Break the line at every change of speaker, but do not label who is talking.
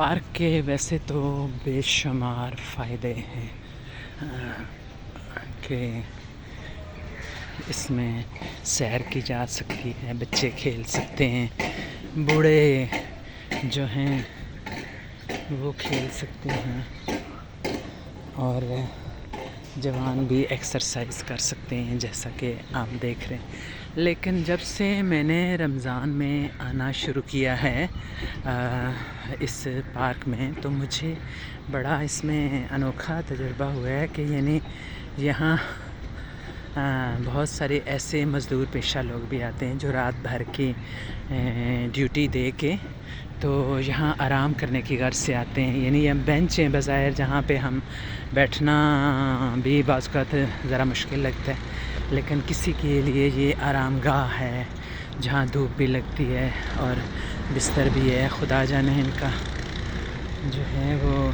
Park کے ویسے تو بے شمار فائدے ہیں کہ اس میں سیر کی جا سکتی ہے، بچے کھیل سکتے ہیں، بوڑھے جو ہیں وہ کھیل سکتے ہیں اور جوان بھی ایکسرسائز کر سکتے ہیں جیسا کہ آپ دیکھ رہے ہیں۔ لیکن جب سے میں نے رمضان میں آنا شروع کیا ہے اس پارک میں، تو مجھے بڑا اس میں انوکھا تجربہ ہوا ہے کہ یعنی یہاں بہت سارے ایسے مزدور پیشہ لوگ بھی آتے ہیں جو رات بھر کی ڈیوٹی دے کے تو یہاں آرام کرنے کی غرض سے آتے ہیں۔ یعنی یہ بینچ ہیں بظاہر جہاں پہ ہم بیٹھنا بھی بعض اوقات ذرا مشکل لگتا ہے، لیکن کسی کے لیے یہ آرام گاہ ہے جہاں دھوپ بھی لگتی ہے اور بستر بھی ہے۔ خدا جانے ان کا جو ہے وہ